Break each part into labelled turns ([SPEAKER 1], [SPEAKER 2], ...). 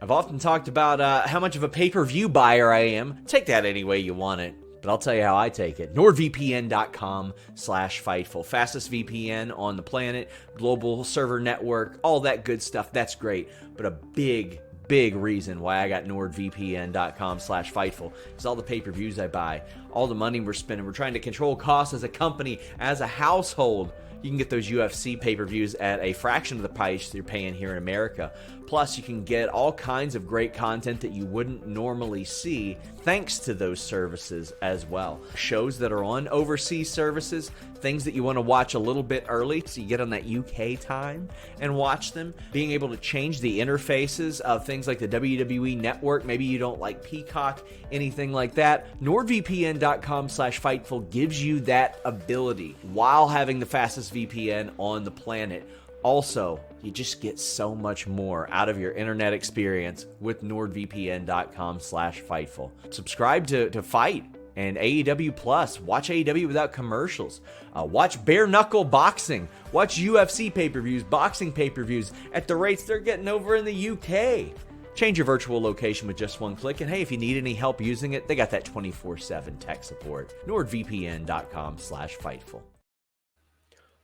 [SPEAKER 1] I've often talked about how much of a pay-per-view buyer I am. Take that any way you want it. But I'll tell you how I take it. NordVPN.com/Fightful. Fastest VPN on the planet, global server network, all that good stuff. That's great. But a big reason why I got NordVPN.com/Fightful is all the pay-per-views I buy, all the money we're spending. We're trying to control costs as a company, as a household. You can get those UFC pay-per-views at a fraction of the price you're paying here in America. Plus, you can get all kinds of great content that you wouldn't normally see thanks to those services as well. Shows that are on overseas services, things that you want to watch a little bit early so you get on that UK time and watch them. Being able to change the interfaces of things like the WWE Network. Maybe you don't like Peacock, anything like that. NordVPN.com/Fightful gives you that ability while having the fastest VPN on the planet. Also, you just get so much more out of your internet experience with NordVPN.com/Fightful. Subscribe to Fight and AEW Plus. Watch AEW without commercials. Watch bare knuckle boxing. Watch UFC pay-per-views, boxing pay-per-views at the rates they're getting over in the UK. Change your virtual location with just one click. And hey, if you need any help using it, they got that 24/7 tech support. NordVPN.com/Fightful.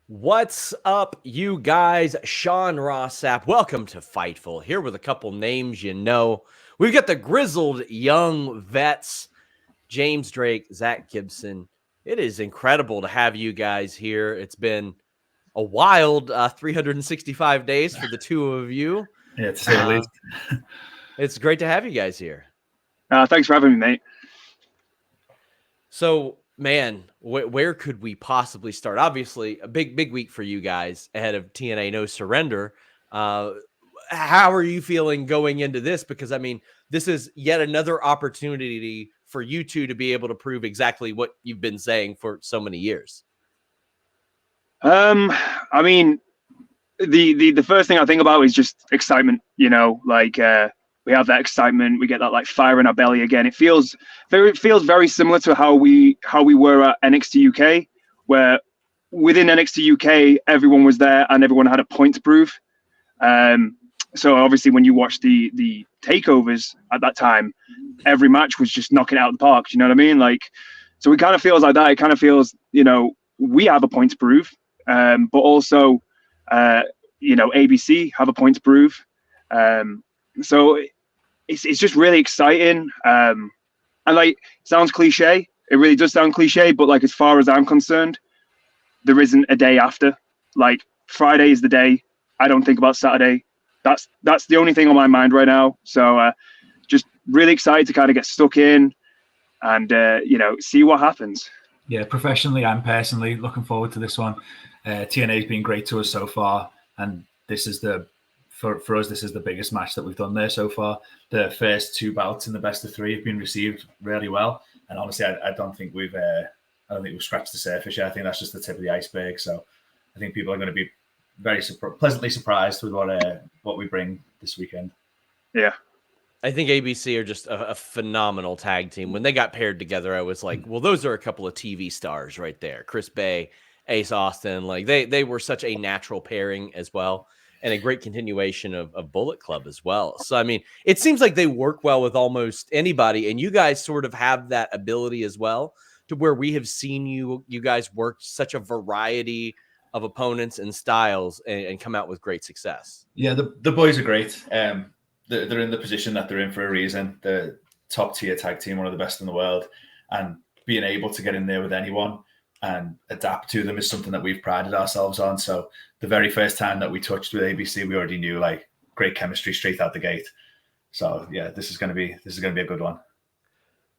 [SPEAKER 1] What's up, you guys? Sean Ross Sapp. Welcome to Fightful. Here with a couple names you know. We've got the Grizzled Young Vets, James Drake, Zack Gibson. It is incredible to have you guys here. It's been a wild 365 days for the two of you.
[SPEAKER 2] Yeah, to say the least.
[SPEAKER 1] It's great to have you guys here.
[SPEAKER 3] Thanks for having me, mate.
[SPEAKER 1] So, man, where could we possibly start? Obviously, a big week for you guys ahead of TNA No Surrender. How are you feeling going into this? Because, I mean, this is yet another opportunity for you two to be able to prove exactly what you've been saying for so many years.
[SPEAKER 3] I mean, the first thing I think about is just excitement, you know, like we have that excitement, we get that like fire in our belly again. It feels very similar to how we were at NXT UK, where within NXT UK everyone was there and everyone had a point to prove. So obviously when you watch the takeovers at that time, every match was just knocking it out of the park. You know what I mean? Like, so it kind of feels like that. It kind of feels, you know, we have a point to prove, but also, you know, ABC have a point to prove. So it's just really exciting. And like, it sounds cliche. It really does sound cliche, but like, as far as I'm concerned, there isn't a day after. Like, Friday is the day. I don't think about Saturday. That's the only thing on my mind right now. So just really excited to kind of get stuck in and, you know, see what happens.
[SPEAKER 2] Yeah, professionally and personally, looking forward to this one. TNA has been great to us so far, and this is for us, this is the biggest match that we've done there so far. The first two bouts in the best of three have been received really well, and honestly, I don't think we've scratched the surface yet. I think that's just the tip of the iceberg. So I think people are going to be very pleasantly surprised with what we bring this weekend.
[SPEAKER 3] Yeah.
[SPEAKER 1] I think ABC are just a phenomenal tag team. When they got paired together, I was like, well, those are a couple of TV stars right there. Chris Bay, Ace Austin, like they were such a natural pairing as well, and a great continuation of Bullet Club as well. So, I mean, it seems like they work well with almost anybody, and you guys sort of have that ability as well, to where we have seen you guys work such a variety of opponents and styles and come out with great success.
[SPEAKER 2] Yeah, the boys are great. They're in the position that they're in for a reason. The top tier tag team, one of the best in the world, and being able to get in there with anyone and adapt to them is something that we've prided ourselves on. So the very first time that we touched with ABC, we already knew like great chemistry straight out the gate. So yeah, this is going to be a good one.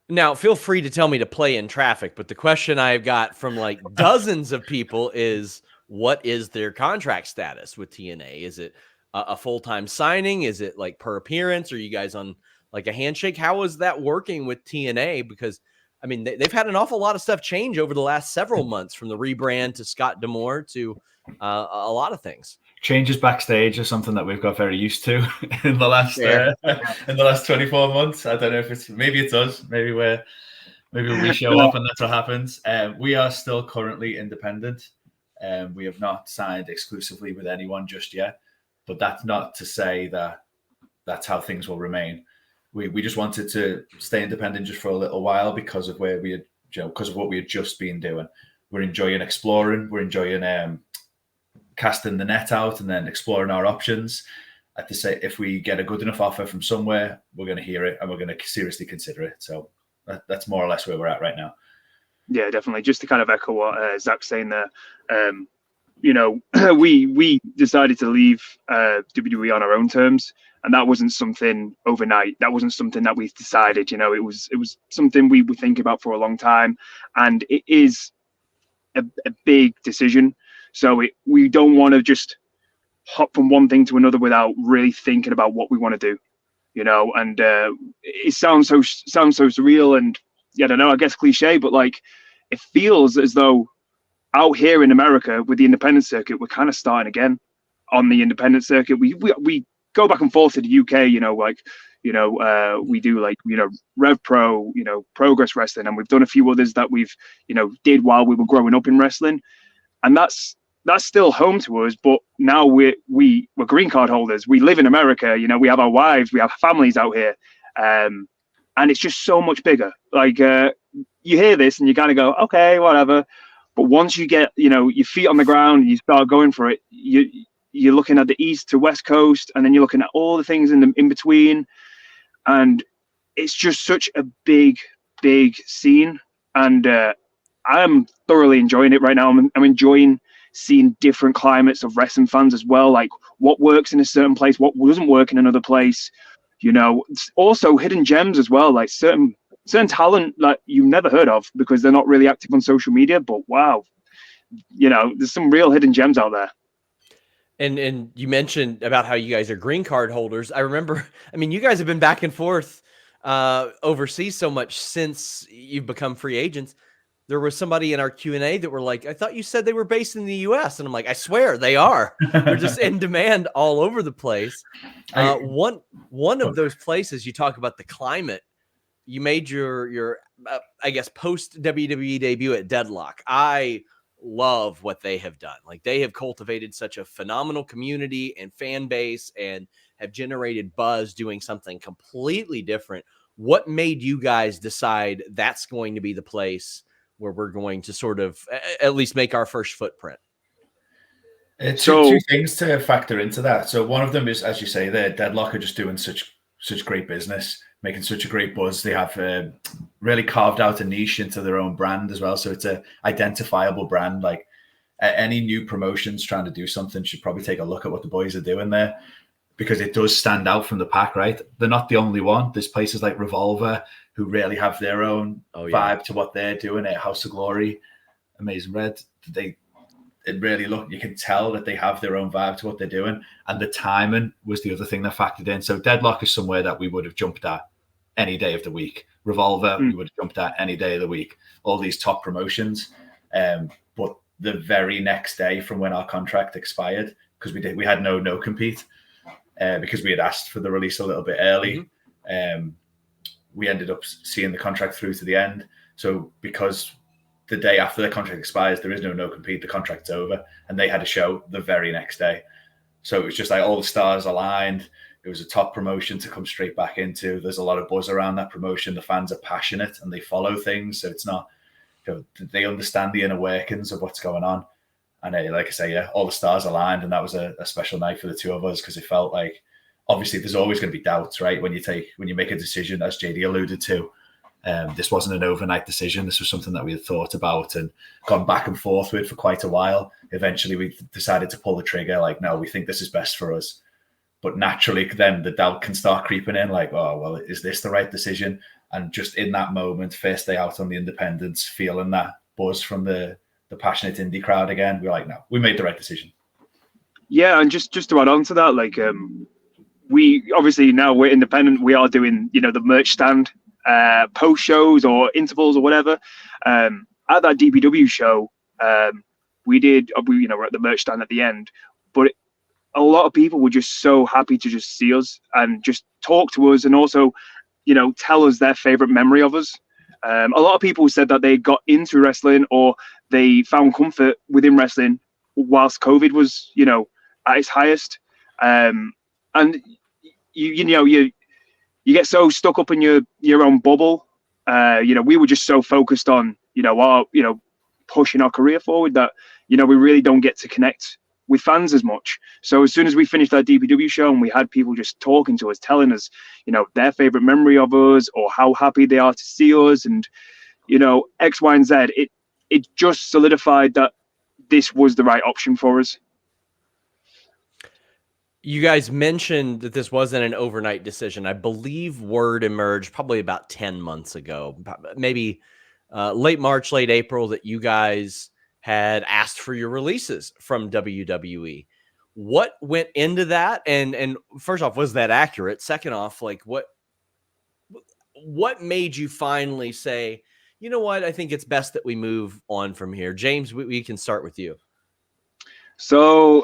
[SPEAKER 1] Now, feel free to tell me to play in traffic, but the question I've got from like dozens of people is, what is their contract status with TNA? Is it a full-time signing? Is it like per appearance? Are you guys on like a handshake? How is that working with TNA? Because, I mean, they've had an awful lot of stuff change over the last several months, from the rebrand to Scott D'Amore to a lot of things.
[SPEAKER 2] Changes backstage are something that we've got very used to in the last 24 months. I don't know if maybe it's us. Maybe we show up and that's what happens. We are still currently independent. We have not signed exclusively with anyone just yet. But that's not to say that that's how things will remain. We just wanted to stay independent just for a little while because of where we had, because of what we had just been doing. We're enjoying exploring. We're enjoying casting the net out and then exploring our options. At the say, if we get a good enough offer from somewhere, we're going to hear it and we're going to seriously consider it. So that's more or less where we're at right now.
[SPEAKER 3] Yeah, definitely. Just to kind of echo what Zach's saying there, we decided to leave WWE on our own terms, and that wasn't something overnight. That wasn't something that we decided. It was something we were thinking about for a long time, and it is a big decision. So we don't want to just hop from one thing to another without really thinking about what we want to do, and it sounds so surreal and I don't know, I guess cliche, but like it feels as though out here in America with the independent circuit, we're kind of starting again on the independent circuit. We go back and forth to the UK, we do Rev Pro, Progress Wrestling, and we've done a few others that we've, did while we were growing up in wrestling. And that's still home to us, but now we're green card holders. We live in America, we have our wives, we have families out here. And it's just so much bigger. Like you hear this and you kind of go, okay, whatever. But once you get, your feet on the ground and you start going for it, you're looking at the east to west coast, and then you're looking at all the things in between. And it's just such a big scene. And I'm thoroughly enjoying it right now. I'm enjoying seeing different climates of wrestling fans as well, like what works in a certain place, what doesn't work in another place. Also hidden gems as well, like certain talent that you've never heard of because they're not really active on social media. But wow, there's some real hidden gems out there.
[SPEAKER 1] And you mentioned about how you guys are green card holders. I remember, you guys have been back and forth overseas so much since you've become free agents. There was somebody in our Q&A that were like, I thought you said they were based in the U.S. And I'm like, I swear they are. They're just in demand all over the place. One of those places, you talk about the climate. You made your I guess, post-WWE debut at Deadlock. I love what they have done. Like, they have cultivated such a phenomenal community and fan base and have generated buzz doing something completely different. What made you guys decide that's going to be the place where we're going to sort of at least make our first footprint?
[SPEAKER 2] Two things to factor into that. So one of them is, as you say, Deadlock are just doing such great business, making such a great buzz. They have really carved out a niche into their own brand as well. So it's a identifiable brand. Like any new promotions trying to do something should probably take a look at what the boys are doing there, because it does stand out from the pack, right? They're not the only one. There's places like Revolver who really have their own vibe to what they're doing at House of Glory, Amazing Red. It really you can tell that they have their own vibe to what they're doing. And the timing was the other thing that factored in. So Deadlock is somewhere that we would have jumped at any day of the week. Revolver, we would have jumped at any day of the week. All these top promotions. But the very next day from when our contract expired, because we had no compete, because we had asked for the release a little bit early. We ended up seeing the contract through to the end. So because the day after the contract expires, there is no compete, the contract's over, and they had a show the very next day. So it was just like all the stars aligned. It was a top promotion to come straight back into. There's a lot of buzz around that promotion. The fans are passionate and they follow things. So it's not, they understand the inner workings of what's going on. And like I say, all the stars aligned, and that was a special night for the two of us, because it felt like, obviously there's always going to be doubts, right? When you make a decision, as JD alluded to, this wasn't an overnight decision. This was something that we had thought about and gone back and forth with for quite a while. Eventually we decided to pull the trigger, like, no, we think this is best for us. But naturally then the doubt can start creeping in, like, oh, well, is this the right decision? And just in that moment, first day out on the independents, feeling that buzz from the passionate indie crowd again, we're like, no, we made the right decision.
[SPEAKER 3] Yeah, and just to add on to that, like, we obviously, now we're independent, we are doing, the merch stand, post shows or intervals or whatever. At that DPW show, we were at the merch stand at the end, but a lot of people were just so happy to just see us and just talk to us, and also, tell us their favorite memory of us. A lot of people said that they got into wrestling or they found comfort within wrestling whilst COVID was, at its highest. And you get so stuck up in your own bubble. We were just so focused on pushing our career forward that we really don't get to connect with fans as much. So as soon as we finished that DPW show and we had people just talking to us, telling us their favorite memory of us or how happy they are to see us, and X, Y, and Z, it just solidified that this was the right option for us.
[SPEAKER 1] You guys mentioned that this wasn't an overnight decision. I believe word emerged probably about 10 months ago, maybe late March, late April, that you guys had asked for your releases from WWE. What went into that? And first off, was that accurate? Second off, like what made you finally say, you know what, I think it's best that we move on from here? James, we can start with you.
[SPEAKER 3] So,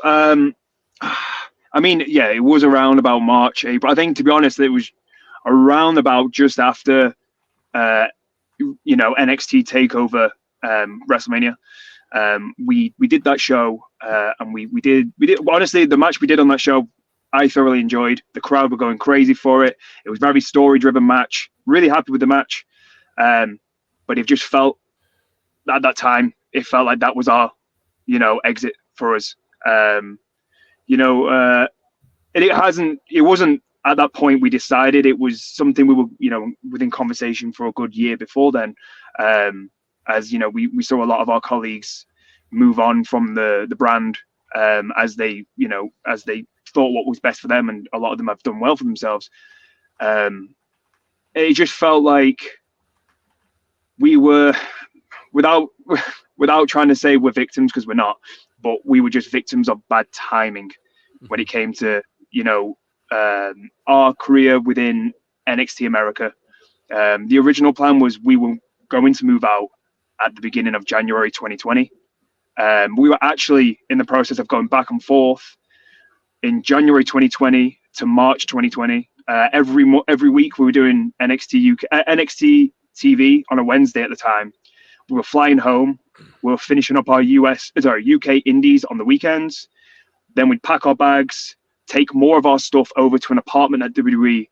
[SPEAKER 3] it was around about March, April. I think, to be honest, it was around about just after, NXT TakeOver WrestleMania. We did that show, and we did honestly, the match we did on that show, I thoroughly enjoyed. The crowd were going crazy for it. It was a very story-driven match. Really happy with the match, but it just felt at that time it felt like that was our exit for us. It wasn't at that point we decided. It was something we were within conversation for a good year before then. As we saw a lot of our colleagues move on from the brand, as they thought what was best for them, and a lot of them have done well for themselves. It just felt like we were, without trying to say we're victims, because we're not, but we were just victims of bad timing when it came to our career within NXT America. The original plan was we were going to move out at the beginning of January 2020. We were actually in the process of going back and forth in January 2020 to March 2020. Every week we were doing NXT TV on a Wednesday at the time. We were flying home. We were finishing up our UK indies on the weekends. Then we'd pack our bags, take more of our stuff over to an apartment that WWE,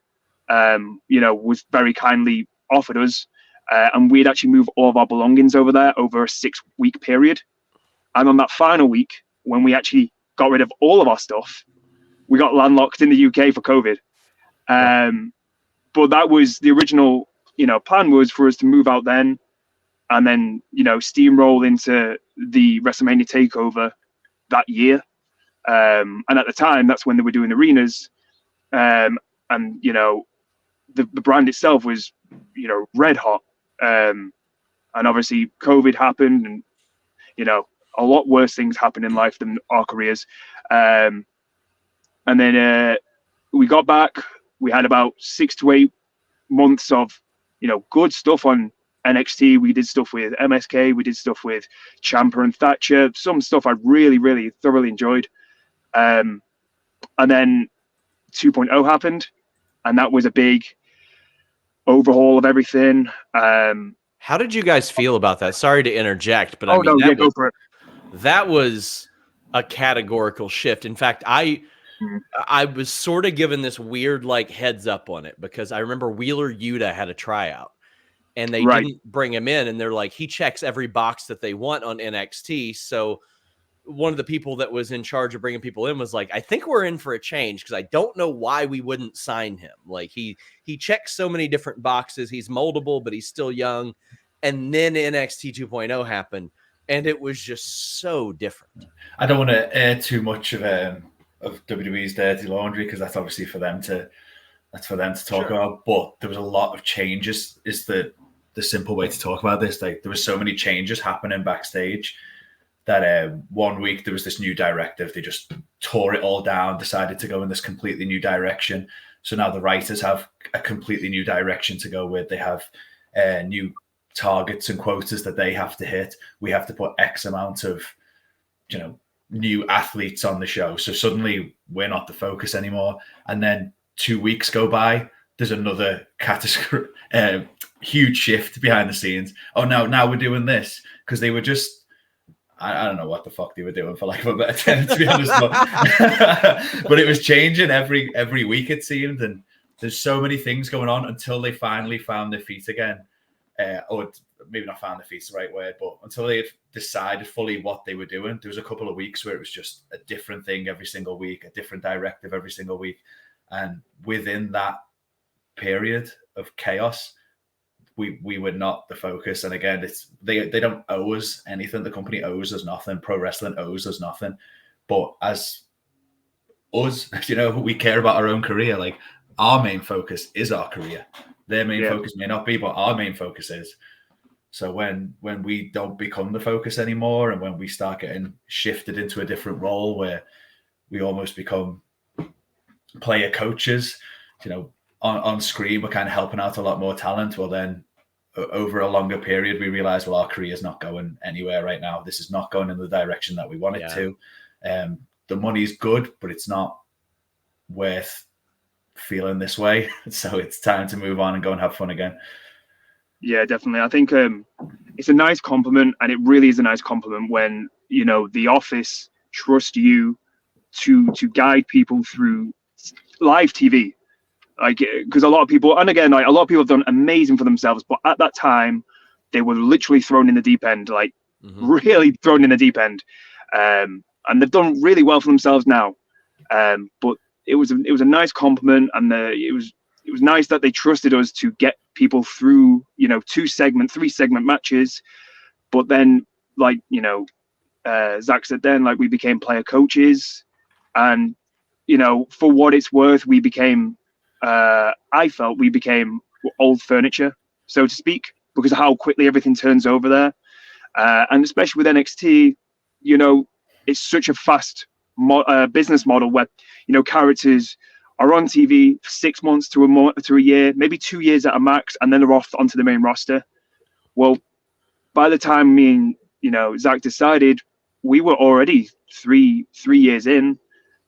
[SPEAKER 3] was very kindly offered us. And we'd actually move all of our belongings over there over a 6-week period. And on that final week, when we actually got rid of all of our stuff, we got landlocked in the UK for COVID. But that was the original, plan was for us to move out then, and then, steamroll into the WrestleMania TakeOver that year. And at the time, that's when they were doing arenas. And, the brand itself was, red hot. And obviously COVID happened, and, a lot worse things happened in life than our careers. And then we got back. We had about 6 to 8 months of, good stuff on NXT. We did stuff with MSK. We did stuff with Ciampa and Thatcher. Some stuff I really, really thoroughly enjoyed. And then 2.0 happened, and that was a big overhaul of everything.
[SPEAKER 1] How did you guys feel about that? Sorry to interject, but
[SPEAKER 3] go for it.
[SPEAKER 1] That was a categorical shift. In fact, I was sort of given this weird heads up on it, because I remember Wheeler Yuta had a tryout, and they didn't bring him in, and they're like, he checks every box that they want on NXT. So one of the people that was in charge of bringing people in was like, I think we're in for a change, because I don't know why we wouldn't sign him. Like he checks so many different boxes. He's moldable, but he's still young. And then NXT 2.0 happened, and it was just so different.
[SPEAKER 2] I don't want to air too much of WWE's dirty laundry, because that's obviously for them to talk about. But there was a lot of changes. Is the simple way to talk about this. Like, there were so many changes happening backstage that 1 week there was this new directive. They just tore it all down, decided to go in this completely new direction. So now the writers have a completely new direction to go with. They have new targets and quotas that they have to hit. We have to put X amount of, new athletes on the show. So suddenly we're not the focus anymore. And then 2 weeks go by, there's another huge shift behind the scenes. Oh, now we're doing this, because they were just, I don't know what the fuck they were doing, for lack of a better term, to be honest. But it was changing every week, it seemed. And there's so many things going on until they finally found their feet again. Or maybe not found their feet's the right word, but until they had decided fully what they were doing. There was a couple of weeks where it was just a different thing every single week, a different directive every single week. And within that period of chaos, we were not the focus. And again, they don't owe us anything. The company owes us nothing. Pro wrestling owes us nothing. But as us, we care about our own career. Like, our main focus is our career. Their main focus may not be, but our main focus is. So when we don't become the focus anymore, and when we start getting shifted into a different role where we almost become player coaches, on screen, we're kind of helping out a lot more talent. Well, then over a longer period, we realize, well, our career is not going anywhere right now. This is not going in the direction that we want it to. The money's good, but it's not worth feeling this way. So it's time to move on and go and have fun again.
[SPEAKER 3] Yeah, definitely. I think it's a nice compliment, and it really is a nice compliment when, the office trust you to guide people through live TV. Like, because a lot of people have done amazing for themselves, but at that time they were literally thrown in the deep end, like really thrown in the deep end. And they've done really well for themselves now. But it was a nice compliment, and it was nice that they trusted us to get people through, 3-segment matches. But then, like, Zach said, then, like, we became player coaches, and for what it's worth, we became I felt we became old furniture, so to speak, because of how quickly everything turns over there. And especially with NXT, it's such a fast business model where, characters are on TV for 6 months to a year, maybe 2 years at a max, and then they're off onto the main roster. Well, by the time me and, Zach decided, we were already three years in,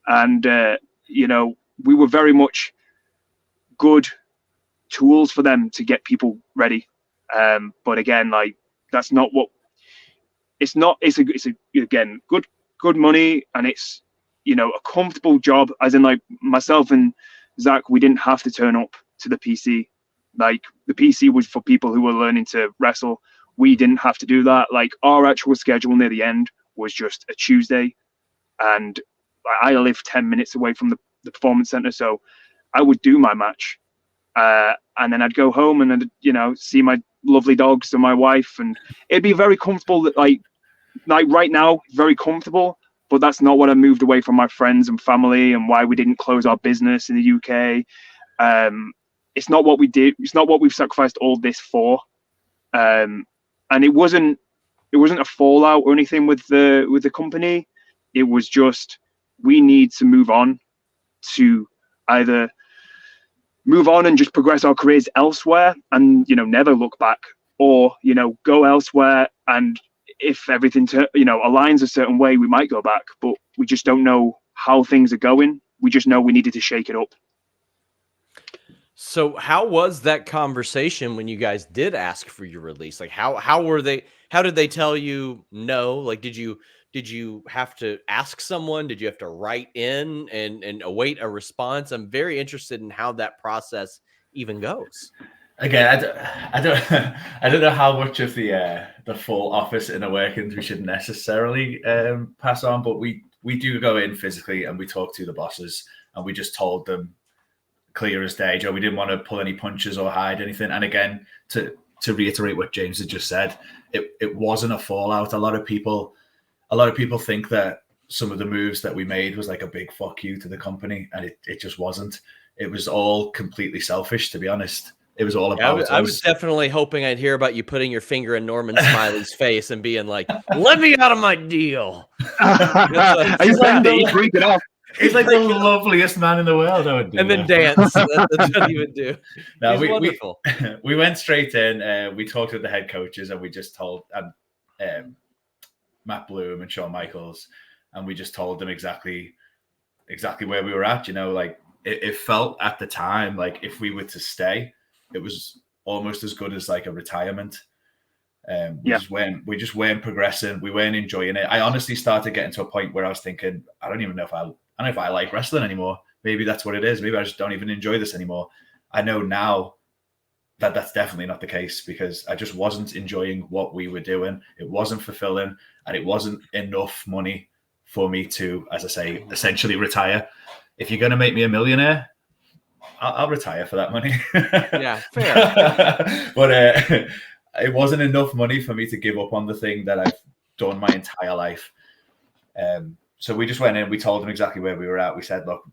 [SPEAKER 3] and, we were very much good tools for them to get people ready. But again, like, that's not what it's not. It's again, good money, and it's, a comfortable job, as in, like, myself and Zach, we didn't have to turn up to the PC. Like, the PC was for people who were learning to wrestle. We didn't have to do that. Like, our actual schedule near the end was just a Tuesday, and I live 10 minutes away from the performance center, so I would do my match, and then I'd go home and I'd, see my lovely dogs and my wife, and it'd be very comfortable. That like right now, very comfortable. But that's not what I moved away from my friends and family, and why we didn't close our business in the UK. It's not what we did. It's not what we've sacrificed all this for. And it wasn't a fallout or anything with the company. It was just, we need to move on to either move on and just progress our careers elsewhere and, never look back, or, go elsewhere, and if everything aligns a certain way, we might go back, but we just don't know how things are going. We just know we needed to shake it up.
[SPEAKER 1] So how was that conversation when you guys did ask for your release? Like, how did they tell you no? Like, did you have to ask someone? Did you have to write in and await a response? I'm very interested in how that process even goes.
[SPEAKER 2] Again, I don't know how much of the full office inner workings we should necessarily pass on, but we do go in physically and we talk to the bosses, and we just told them clear as day, Joe. We didn't want to pull any punches or hide anything. And again, to reiterate what James had just said, it wasn't a fallout. A lot of people think that some of the moves that we made was like a big fuck you to the company, and it just wasn't. It was all completely selfish, to be honest. It was all about us.
[SPEAKER 1] I was definitely hoping I'd hear about you putting your finger in Norman Smiley's face and being like, "Let me out of my deal."
[SPEAKER 3] He's like freaking off.
[SPEAKER 2] He's like the loveliest man in the world. I would do
[SPEAKER 1] and then
[SPEAKER 2] that.
[SPEAKER 1] dance. That's what he would do.
[SPEAKER 2] No,
[SPEAKER 1] He's wonderful.
[SPEAKER 2] We went straight in. We talked with the head coaches, and we just told Matt Bloom and Shawn Michaels, and we just told them exactly where we were at. Like, it felt at the time like if we were to stay, it was almost as good as like a retirement. We just weren't progressing. We weren't enjoying it. I honestly started getting to a point where I was thinking, I don't know if I like wrestling anymore. Maybe that's what it is. Maybe I just don't even enjoy this anymore. I know now that that's definitely not the case, because I just wasn't enjoying what we were doing. It wasn't fulfilling, and it wasn't enough money for me to, as I say, essentially retire. If you're going to make me a millionaire, I'll retire for that money.
[SPEAKER 1] Yeah, fair.
[SPEAKER 2] But it wasn't enough money for me to give up on the thing that I've done my entire life. So we just went in, we told them exactly where we were at. We said, look,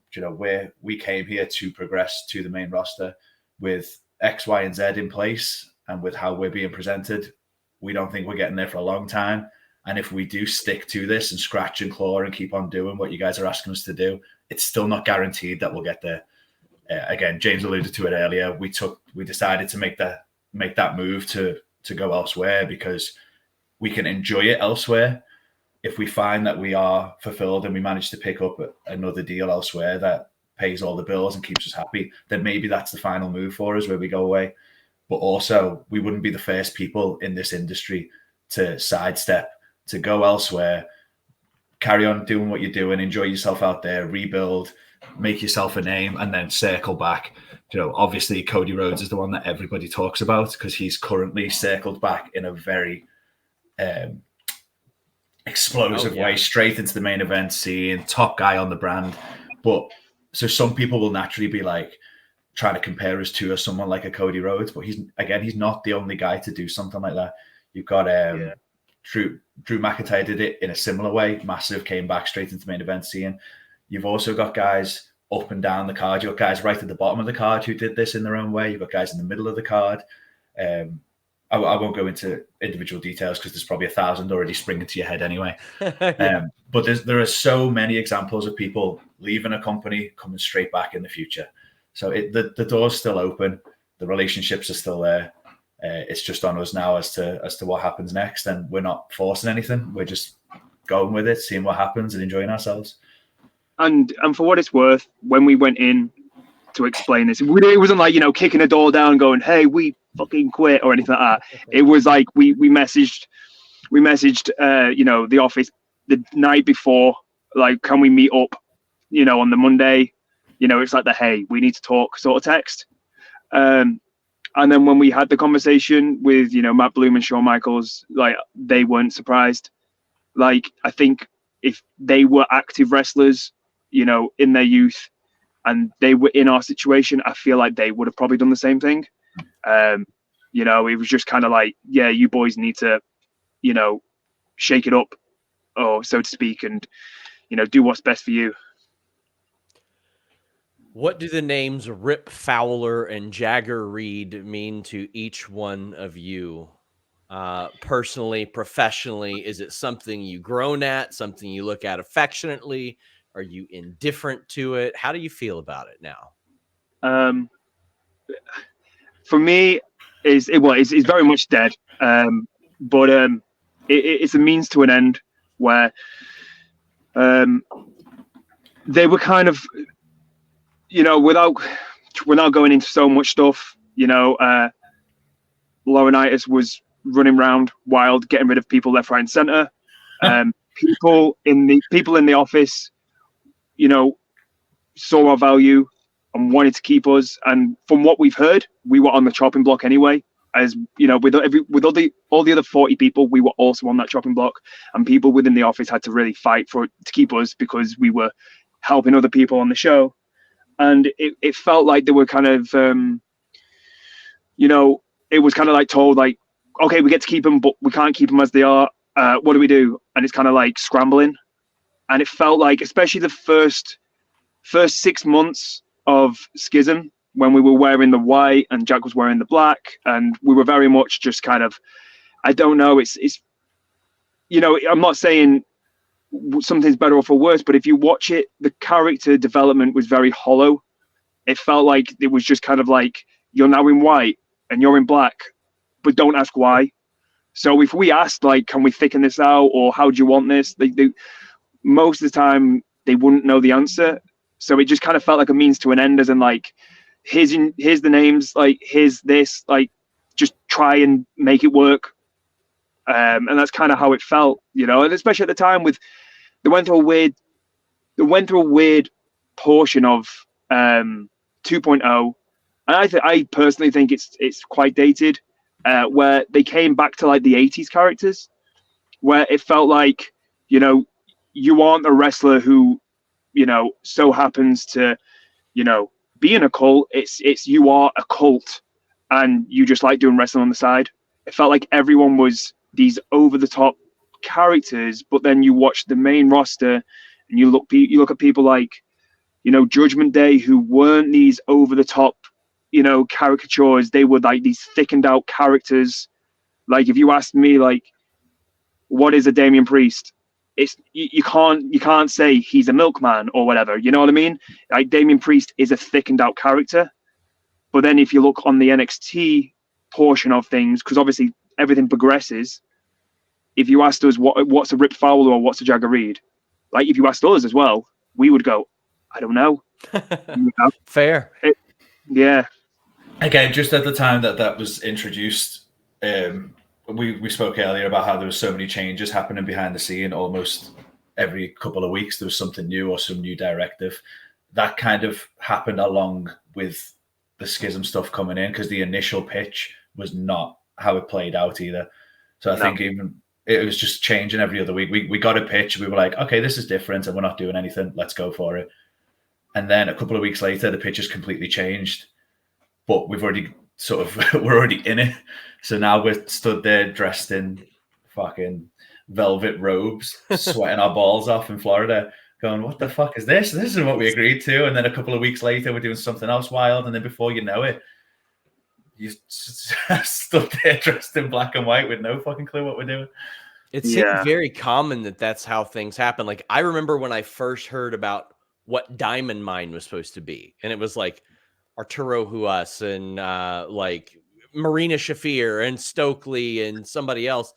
[SPEAKER 2] we came here to progress to the main roster with X, Y, and Z in place, and with how we're being presented, we don't think we're getting there for a long time. And if we do stick to this and scratch and claw and keep on doing what you guys are asking us to do, it's still not guaranteed that we'll get there. Again, James alluded to it earlier. We decided to make that move to go elsewhere because we can enjoy it elsewhere. If we find that we are fulfilled and we manage to pick up another deal elsewhere that pays all the bills and keeps us happy, then maybe that's the final move for us, where we go away. But also, we wouldn't be the first people in this industry to sidestep, to go elsewhere, carry on doing what you're doing, enjoy yourself out there, rebuild, make yourself a name, and then circle back. Obviously Cody Rhodes is the one that everybody talks about because he's currently circled back in a very explosive way, straight into the main event scene, top guy on the brand. But so some people will naturally be like trying to compare us to someone like a Cody Rhodes, but he's not the only guy to do something like that. You've got Drew McIntyre did it in a similar way. Massive, came back straight into the main event scene. You've also got guys up and down the card. You've got guys right at the bottom of the card who did this in their own way. You've got guys in the middle of the card. I won't go into individual details because there's probably 1,000 already springing to your head anyway. But there are so many examples of people leaving a company, coming straight back in the future. So the door's still open. The relationships are still there. It's just on us now as to what happens next. And we're not forcing anything. We're just going with it, seeing what happens and enjoying ourselves.
[SPEAKER 3] And for what it's worth, when we went in to explain this, it wasn't like, kicking a door down going, hey, we fucking quit or anything like that. It was like we messaged the office the night before, like, can we meet up on the Monday? It's like hey, we need to talk sort of text. And then when we had the conversation with Matt Bloom and Shawn Michaels, like, they weren't surprised. Like, I think if they were active wrestlers in their youth and they were in our situation, I feel like they would have probably done the same thing. It was just kind of like, yeah, you boys need to, shake it up, or so to speak, and, do what's best for you.
[SPEAKER 1] What do the names Rip Fowler and Jagger Reid mean to each one of you? Personally, professionally, is it something you grown at, something you look at affectionately? Are you indifferent to it? How do you feel about it now?
[SPEAKER 3] For me, it's very much dead. But it's a means to an end where they were kind of, without going into so much stuff, Laurinaitis was running around wild, getting rid of people left, right, and center. People in the office, saw our value and wanted to keep us. And from what we've heard, we were on the chopping block anyway. As with all the other 40 people, we were also on that chopping block, and people within the office had to really fight to keep us because we were helping other people on the show. And it felt like they were kind of, it was kind of like told, like, okay, we get to keep them, but we can't keep them as they are. What do we do? And it's kind of like scrambling. And it felt like, especially the first 6 months of Schism, when we were wearing the white and Jack was wearing the black, and we were very much just kind of, I don't know, it's I'm not saying something's better or for worse, but if you watch it, the character development was very hollow. It felt like it was just kind of like, you're now in white and you're in black, but don't ask why. So if we asked, like, can we thicken this out, or how do you want this? They most of the time they wouldn't know the answer. So it just kind of felt like a means to an end, as in, like, here's the names, like, here's this, like, just try and make it work. And that's kind of how it felt, and especially at the time they went through a weird portion of 2.0. And I personally think it's quite dated, where they came back to like the 80s characters, where it felt like, you aren't a wrestler who, so happens to, be in a cult. It's you are a cult and you just like doing wrestling on the side. It felt like everyone was these over the top characters, but then you watch the main roster and you look at people like, Judgment Day, who weren't these over the top, caricatures. They were like these thickened out characters. Like if you asked me, like, what is a Damian Priest? It's you can't say he's a milkman or whatever. You know what I mean? Like Damian Priest is a thickened out character. But then if you look on the NXT portion of things, because obviously everything progresses. If you asked us what's a Rip Fowler or what's a Jagger Reid, like if you asked us as well, we would go, I don't know.
[SPEAKER 1] Fair.
[SPEAKER 3] Yeah.
[SPEAKER 2] Again, just at the time that was introduced, we spoke earlier about how there were so many changes happening behind the scene. Almost every couple of weeks there was something new or some new directive. That kind of happened along with the schism stuff coming in, because the initial pitch was not how it played out either. So I think even it was just changing every other week. We got a pitch, we were like, okay, this is different and we're not doing anything, let's go for it. And then a couple of weeks later the pitch has completely changed, but we're already in it. So now we're stood there dressed in fucking velvet robes, sweating our balls off in Florida, going, what the fuck is this? This is what we agreed to. And then a couple of weeks later, we're doing something else wild. And then before you know it, you stood there dressed in black and white with no fucking clue what we're doing.
[SPEAKER 1] It seemed very common that's how things happen. Like I remember when I first heard about what Diamond Mine was supposed to be. And it was like Arturo Huas and like Marina Shafir and Stokely and somebody else.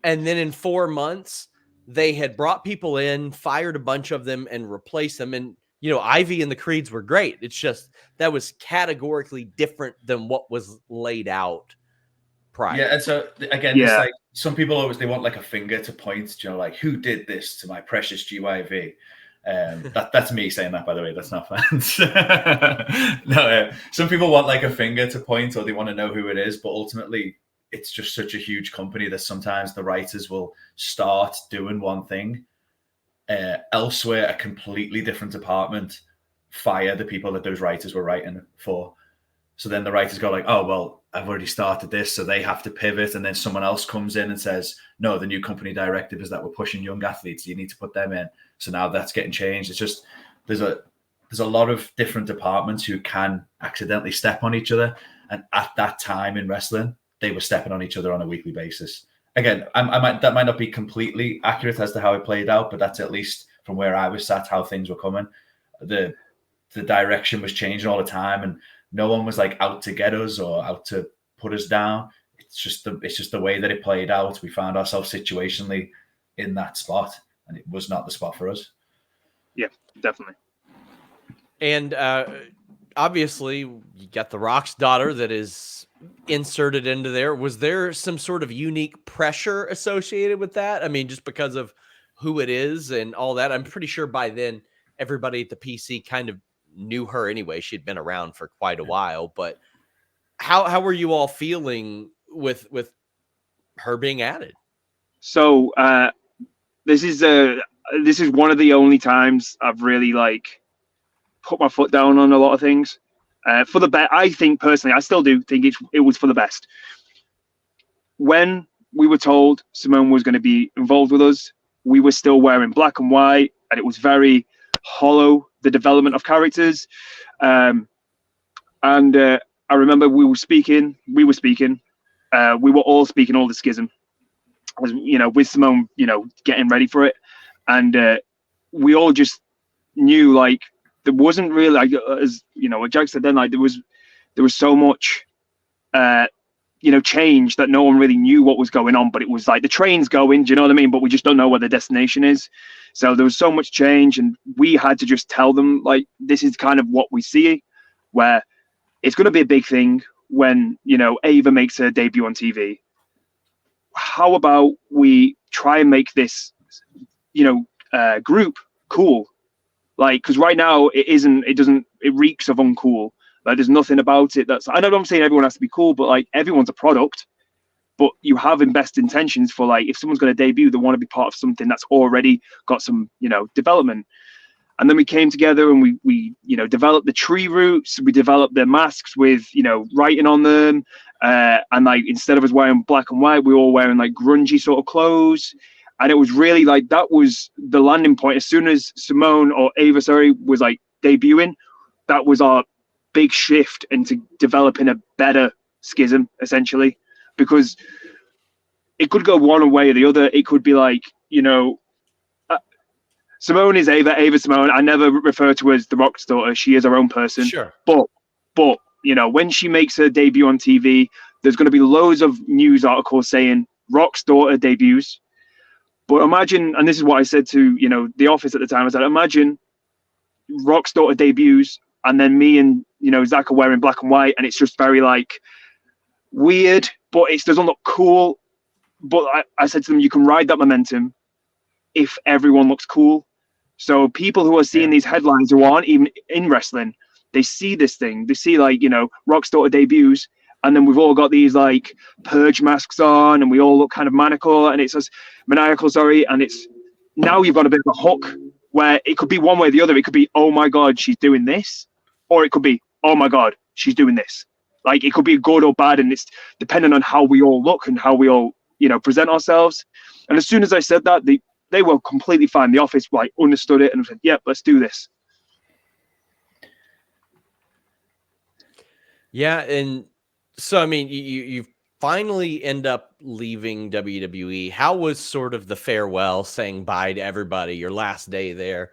[SPEAKER 1] And then in 4 months, they had brought people in, fired a bunch of them and replaced them. And, Ivy and the Creeds were great. It's just that was categorically different than what was laid out prior.
[SPEAKER 2] Yeah. And so again, it's like some people they want like a finger to point, like who did this to my precious GYV? That's me saying that, by the way. That's not fans. No, some people want like a finger to point, or they want to know who it is. But ultimately, it's just such a huge company that sometimes the writers will start doing one thing, elsewhere, a completely different department fire the people that those writers were writing for. So then the writers go like, oh, well, I've already started this, so they have to pivot. And then someone else comes in and says, no, the new company directive is that we're pushing young athletes. You need to put them in. So now that's getting changed. It's just, there's a lot of different departments who can accidentally step on each other. And at that time in wrestling, they were stepping on each other on a weekly basis. Again, that might not be completely accurate as to how it played out, but that's at least from where I was sat, how things were coming. The direction was changing all the time, and no one was like out to get us or out to put us down. It's just the way that it played out. We found ourselves situationally in that spot, and it was not the spot for us.
[SPEAKER 3] Yeah, definitely.
[SPEAKER 1] And obviously, you got the Rock's daughter that is inserted into there. Was there some sort of unique pressure associated with that? I mean, just because of who it is and all that. I'm pretty sure by then everybody at the PC kind of knew her anyway. She'd been around for quite a while. But how were you all feeling with her being added?
[SPEAKER 3] So this is one of the only times I've really like put my foot down on a lot of things. For the best, I think personally, I still do think it was for the best. When we were told Simone was going to be involved with us, we were still wearing black and white, and it was very hollow, the development of characters. And I remember we were all speaking all the schism, as with Simone, getting ready for it. And we all just knew, like, there wasn't really, like, as what Jack said then, like, there was so much change that no one really knew what was going on. But it was like the train's going, do you know what I mean? But we just don't know where the destination is. So there was so much change, and we had to just tell them, like, this is kind of what we see, where it's going to be a big thing when Ava makes her debut on TV. how about we try and make this, group cool? Like, because right now it reeks of uncool. Like, there's nothing about it I know I'm saying everyone has to be cool, but like, everyone's a product. But you have best intentions for, like, if someone's going to debut, they want to be part of something that's already got some, development. And then we came together and we developed the tree roots. We developed their masks with, writing on them. And like, instead of us wearing black and white, we were all wearing like grungy sort of clothes. And it was really like, that was the landing point. As soon as Ava was like debuting, that was our big shift into developing a better schism, essentially. Because it could go one way or the other. It could be like, Simone is Ava Simone. I never refer to her as the Rock's daughter. She is her own person.
[SPEAKER 1] Sure.
[SPEAKER 3] But when she makes her debut on TV, there's going to be loads of news articles saying Rock's daughter debuts. But imagine, and this is what I said to, the office at the time, I said, imagine Rock's daughter debuts and then me and, Zack are wearing black and white, and it's just very like weird, but it doesn't look cool. But I said to them, you can ride that momentum if everyone looks cool. So people who are seeing these headlines who aren't even in wrestling, they see this thing. They see like, Rock's daughter debuts, and then we've all got these like purge masks on, and we all look kind of maniacal, and it's and it's now you've got a bit of a hook where it could be one way or the other. It could be, oh my God, she's doing this, or it could be, oh my God, she's doing this. Like, it could be good or bad, and it's depending on how we all look and how we all, present ourselves. And as soon as I said that, they were completely fine. The office like understood it and said, "Yep, let's do this."
[SPEAKER 1] Yeah, and so I mean, you finally end up leaving WWE. How was sort of the farewell, saying bye to everybody, your last day there?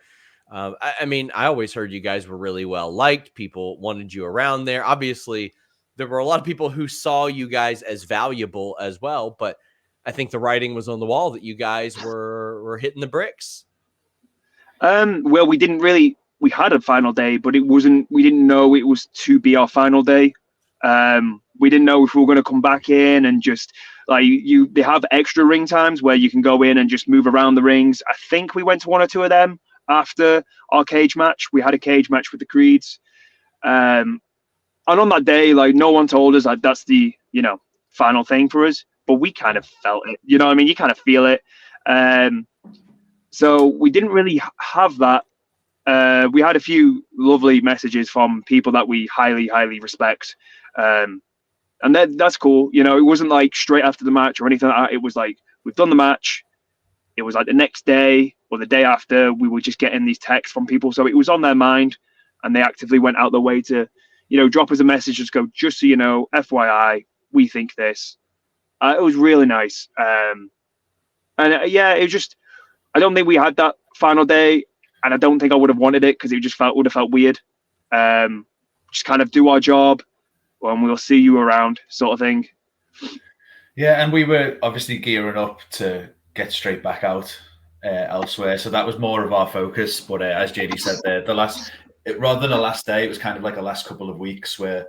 [SPEAKER 1] I mean, I always heard you guys were really well liked. People wanted you around there. Obviously, there were a lot of people who saw you guys as valuable as well, but I think the writing was on the wall that you guys were hitting the bricks.
[SPEAKER 3] Well, we had a final day, but we didn't know it was to be our final day. We didn't know if we were going to come back in and just like they have extra ring times where you can go in and just move around the rings. I think we went to one or two of them after our cage match. We had a cage match with the Creeds. And on that day, like, no one told us that that's the, final thing for us, but we kind of felt it, you kind of feel it. So we didn't really have that. We had a few lovely messages from people that we highly, highly respect. And that's cool. It wasn't like straight after the match or anything like that. It was like, we've done the match. It was like the next day or the day after, we were just getting these texts from people. So it was on their mind, and they actively went out their way to, drop us a message, just go, just so you know, FYI, we think this. It was really nice. It was just, I don't think we had that final day, and I don't think I would have wanted it because it just would have felt weird. Just kind of do our job, and we'll see you around, sort of thing.
[SPEAKER 2] Yeah, and we were obviously gearing up to get straight back out elsewhere, so that was more of our focus. But as JD said, rather than a last day, it was kind of like a last couple of weeks where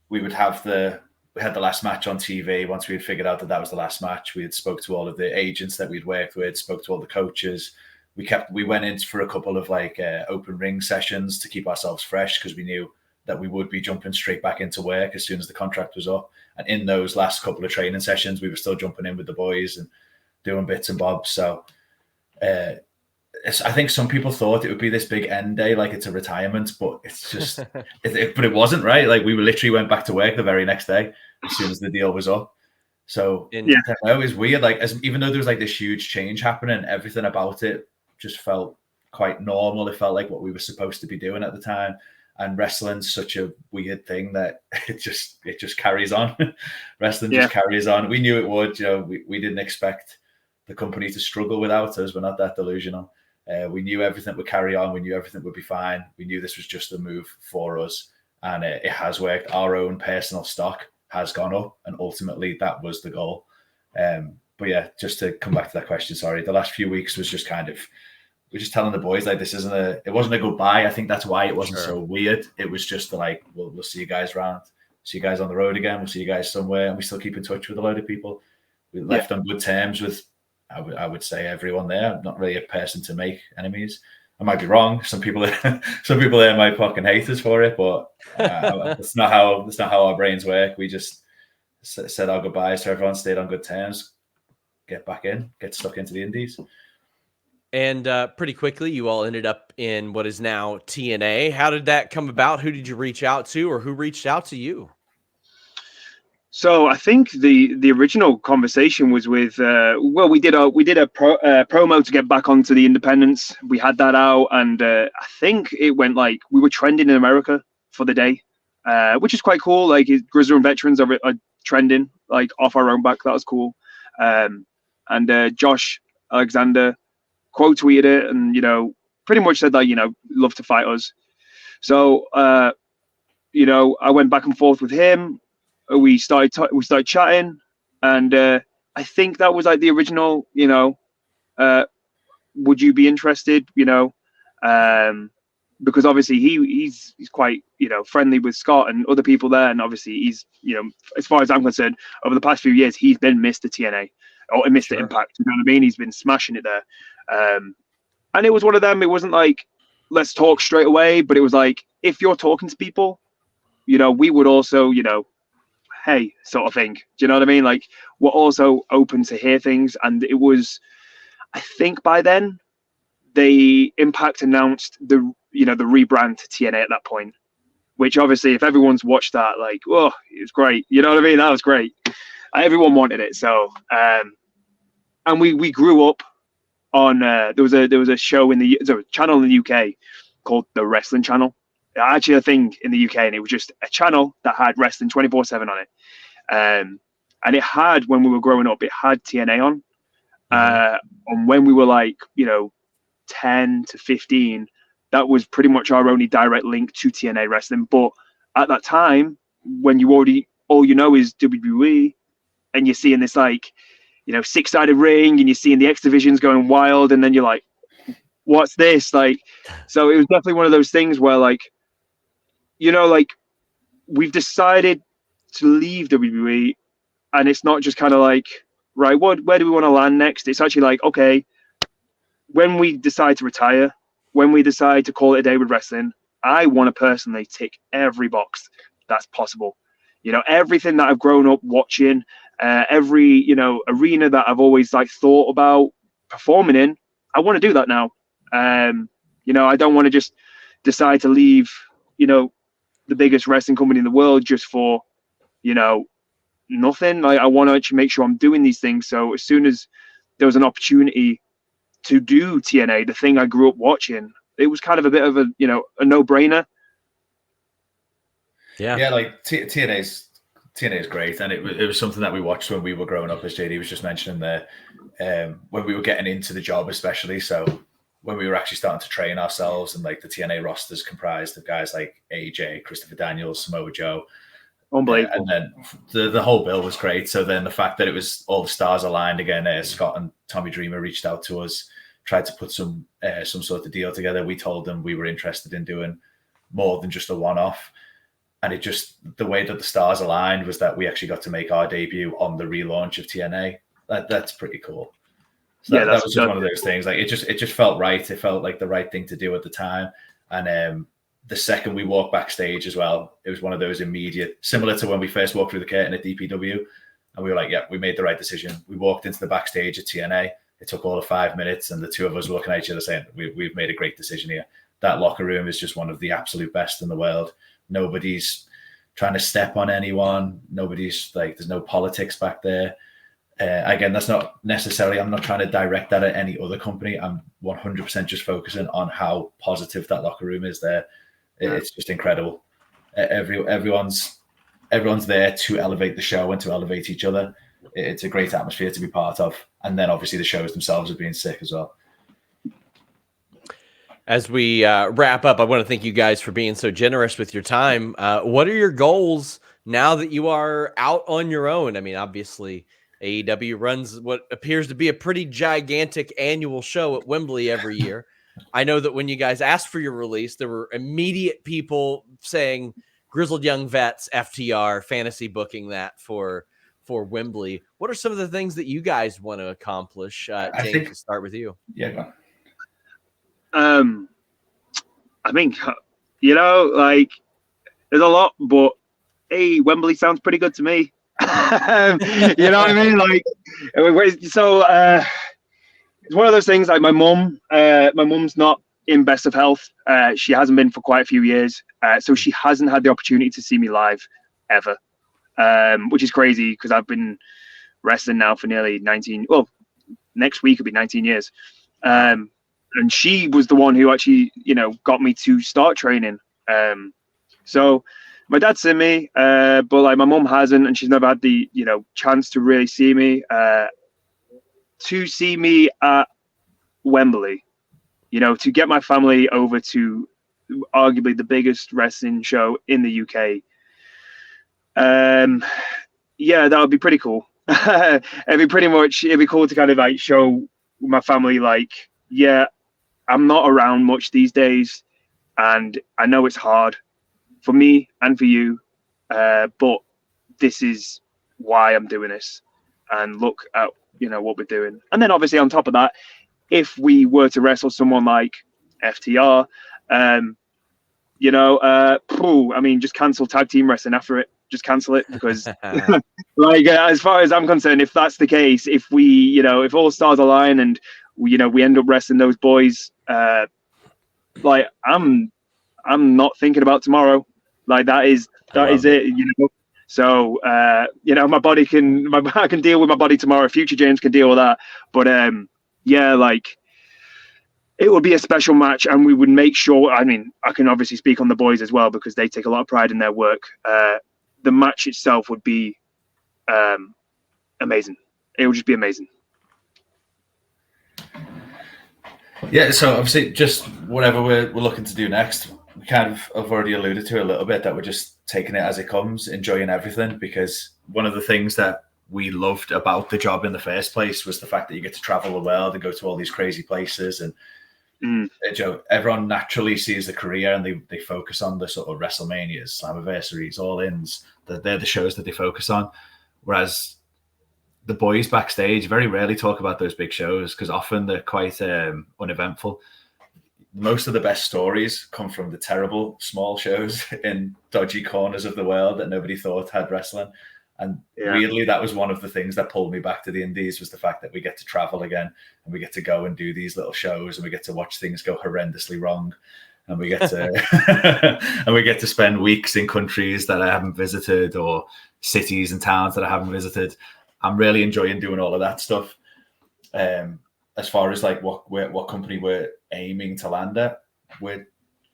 [SPEAKER 2] we had the last match on TV. Once we had figured out that was the last match, we had spoke to all of the agents that we'd worked with, spoke to all the coaches. We went in for a couple of like open ring sessions to keep ourselves fresh, because we knew that we would be jumping straight back into work as soon as the contract was up. And in those last couple of training sessions, we were still jumping in with the boys and doing bits and bobs. So I think some people thought it would be this big end day, like it's a retirement, but it's just, but it wasn't, right? Like, we literally went back to work the very next day as soon as the deal was up. So it was weird. Like, even though there was like this huge change happening, everything about it just felt quite normal. It felt like what we were supposed to be doing at the time. And wrestling's such a weird thing that it just carries on. Wrestling just carries on. We knew it would. We didn't expect the company to struggle without us. We're not that delusional. We knew everything would carry on. We knew everything would be fine. We knew this was just a move for us, and it has worked. Our own personal stock has gone up, and ultimately that was the goal. But yeah, just to come back to that question, sorry, the last few weeks was just kind of, we're just telling the boys like, it wasn't a goodbye. I think that's why it wasn't so weird. It was just like, we'll see you guys around, see you guys on the road again. We'll see you guys somewhere, and we still keep in touch with a load of people. we left on good terms with, I would say, everyone there. I'm not really a person to make enemies. I might be wrong. Some people there might fucking hate us for it, but that's not how our brains work. We just said our goodbyes to everyone, stayed on good terms, get back in, get stuck into the indies.
[SPEAKER 1] And pretty quickly, you all ended up in what is now TNA. How did that come about? Who did you reach out to, or who reached out to you?
[SPEAKER 3] So I think the original conversation was with we did a promo to get back onto the independents. We had that out, and I think it went like we were trending in America for the day, which is quite cool. Like Grizzled Young Veterans are trending like off our own back. That was cool. And Josh Alexander quote tweeted it, and pretty much said that love to fight us. So I went back and forth with him. We started chatting, and I think that was like the original. Would you be interested? Because obviously he's quite friendly with Scott and other people there, and obviously he's as far as I'm concerned, over the past few years he's been Mr. TNA or Mr. Impact. You know what I mean? He's been smashing it there, and it was one of them. It wasn't like let's talk straight away, but it was like if you're talking to people, we would also hey, sort of thing. Do you know what I mean? Like we're also open to hear things, and it was, I think by then, the Impact announced the rebrand to TNA at that point, which obviously if everyone's watched that, like, oh, it was great. You know what I mean? That was great. Everyone wanted it. So, and we grew up on there was a show there was a channel in the UK called the Wrestling Channel. Actually a thing in the UK, and it was just a channel that had wrestling 24/7 on it. And it had, when we were growing up, it had TNA on. And when we were like, 10 to 15, that was pretty much our only direct link to TNA wrestling. But at that time, when all you know is WWE, and you're seeing this like, 6-sided ring, and you're seeing the X divisions going wild, and then you're like, what's this? Like, so it was definitely one of those things where like, like we've decided to leave WWE, and it's not just kind of like, right, where do we want to land next? It's actually like, okay, when we decide to retire, when we decide to call it a day with wrestling, I want to personally tick every box that's possible. Everything that I've grown up watching, every arena that I've always like thought about performing in, I want to do that now. I don't want to just decide to leave, the biggest wrestling company in the world just for, nothing. Like, I want to actually make sure I'm doing these things. So as soon as there was an opportunity to do TNA, the thing I grew up watching, it was kind of a bit of a no-brainer.
[SPEAKER 2] Yeah, like TNA is great, and it was something that we watched when we were growing up, as JD was just mentioning there, when we were getting into the job, especially. So when we were actually starting to train ourselves, and like the TNA rosters comprised of guys like AJ, Christopher Daniels, Samoa Joe.
[SPEAKER 3] Unbelievable.
[SPEAKER 2] And then the whole bill was great. So then the fact that it was all the stars aligned again, Scott and Tommy Dreamer reached out to us, tried to put some sort of deal together. We told them we were interested in doing more than just a one-off. And it just, the way that the stars aligned was that we actually got to make our debut on the relaunch of TNA. That's pretty cool. So that was just one of those things. Like it just felt right. It felt like the right thing to do at the time. And the second we walked backstage as well, it was one of those immediate, similar to when we first walked through the curtain at DPW, and we were like, yeah, we made the right decision. We walked into the backstage at TNA. It took all of 5 minutes, and the two of us were looking at each other saying, we've made a great decision here. That locker room is just one of the absolute best in the world. Nobody's trying to step on anyone. Nobody's like, there's no politics back there. Again, that's not necessarily, I'm not trying to direct that at any other company. I'm 100% just focusing on how positive that locker room is there. It's just incredible. Everyone's there to elevate the show and to elevate each other. It's a great atmosphere to be part of. And then obviously the shows themselves have been sick as well.
[SPEAKER 1] As we wrap up, I want to thank you guys for being so generous with your time. What are your goals now that you are out on your own? I mean, obviously, AEW runs what appears to be a pretty gigantic annual show at Wembley every year. I know that when you guys asked for your release, there were immediate people saying Grizzled Young Vets, FTR, fantasy booking that for for Wembley. What are some of the things that you guys want to accomplish? James, we'll start with you.
[SPEAKER 2] Yeah, go
[SPEAKER 3] on. I think, like, there's a lot, but hey, Wembley sounds pretty good to me. You know what I mean? Like, so it's one of those things. Like my mum's not in best of health. She hasn't been for quite a few years, so she hasn't had the opportunity to see me live ever, which is crazy because I've been wrestling now for nearly 19. Well, next week will be 19 years. And she was the one who actually, got me to start training. So my dad's seen me, but like my mum hasn't, and she's never had the, chance to really see me. To see me at Wembley, to get my family over to arguably the biggest wrestling show in the UK. Yeah, that would be pretty cool. It'd be cool to kind of like show my family, like, yeah, I'm not around much these days, and I know it's hard for me and for you, but this is why I'm doing this, and look at what we're doing. And then obviously on top of that, if we were to wrestle someone like FTR, just cancel tag team wrestling after it. Just cancel it, because like as far as I'm concerned, if that's the case, if we if all stars align and we end up wrestling those boys, like I'm not thinking about tomorrow. Like that is it. So my body I can deal with my body tomorrow. Future James can deal with that. But like it would be a special match, and we would make sure. I mean, I can obviously speak on the boys as well because they take a lot of pride in their work. The match itself would be amazing. It would just be amazing.
[SPEAKER 2] Yeah, so obviously just whatever we're looking to do next, we kind of have already alluded to a little bit that we're just taking it as it comes, enjoying everything, because one of the things that we loved about the job in the first place was the fact that you get to travel the world and go to all these crazy places, and everyone naturally sees the career and they focus on the sort of WrestleManias, Slammiversaries, All-Ins. They're the shows that they focus on, whereas the boys backstage very rarely talk about those big shows because often they're quite uneventful. Most of the best stories come from the terrible small shows in dodgy corners of the world that nobody thought had wrestling. And weirdly, that was one of the things that pulled me back to the indies, was the fact that we get to travel again and we get to go and do these little shows and we get to watch things go horrendously wrong. And we get to spend weeks in countries that I haven't visited or cities and towns that I haven't visited. I'm really enjoying doing all of that stuff. As far as like what company we're aiming to land at, we're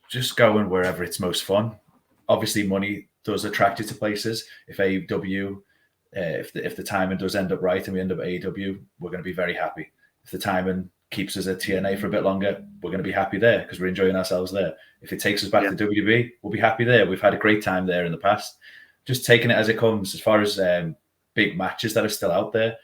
[SPEAKER 2] just going wherever it's most fun. Obviously, money does attract you to places. If AEW, if the timing does end up right and we end up at AEW, we're going to be very happy. If the timing keeps us at TNA for a bit longer, we're going to be happy there because we're enjoying ourselves there. If it takes us back to WWE, we'll be happy there. We've had a great time there in the past. Just taking it as it comes. As far as big matches that are still out there,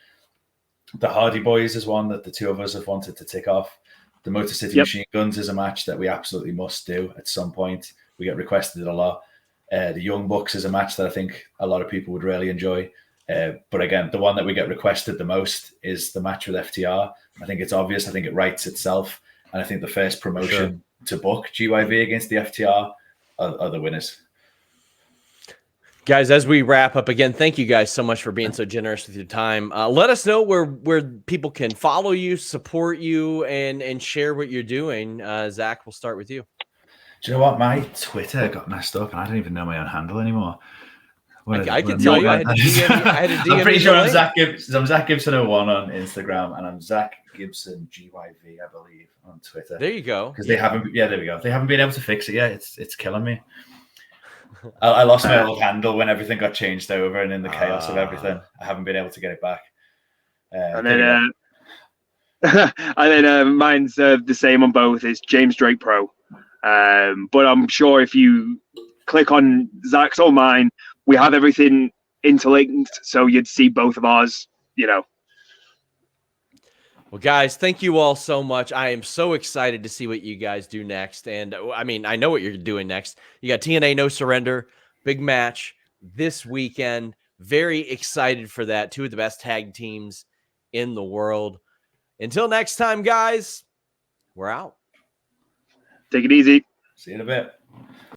[SPEAKER 2] the Hardy Boys is one that the two of us have wanted to tick off. The Motor City Machine Guns is a match that we absolutely must do at some point. We get requested a lot. The Young Bucks is a match that I think a lot of people would really enjoy. But again, the one that we get requested the most is the match with FTR. I think it's obvious. I think it writes itself. And I think the first promotion to book GYV against the FTR are the winners.
[SPEAKER 1] Guys, as we wrap up again, thank you guys so much for being so generous with your time. Let us know where people can follow you, support you, and share what you're doing. Zach, we'll start with you.
[SPEAKER 2] Do you know what? My Twitter got messed up and I don't even know my own handle anymore.
[SPEAKER 1] I can tell you. I had a DM.
[SPEAKER 2] I'm pretty sure I'm Zack Gibson. I'm Zack Gibson 01 on Instagram, and I'm Zack Gibson GYV, I believe, on Twitter.
[SPEAKER 1] There you go.
[SPEAKER 2] Because they haven't. Yeah, there we go. They haven't been able to fix it yet. It's killing me. I lost my old handle when everything got changed over, and in the chaos of everything, I haven't been able to get it back.
[SPEAKER 3] And then mine's the same on both. It's James Drake Pro. But I'm sure if you click on Zach's or mine, we have everything interlinked, so you'd see both of ours.
[SPEAKER 1] Well, guys, thank you all so much. I am so excited to see what you guys do next. And I mean, I know what you're doing next. You got TNA No Surrender, big match this weekend. Very excited for that. Two of the best tag teams in the world. Until next time, guys, we're out.
[SPEAKER 3] Take it easy.
[SPEAKER 2] See you in a bit.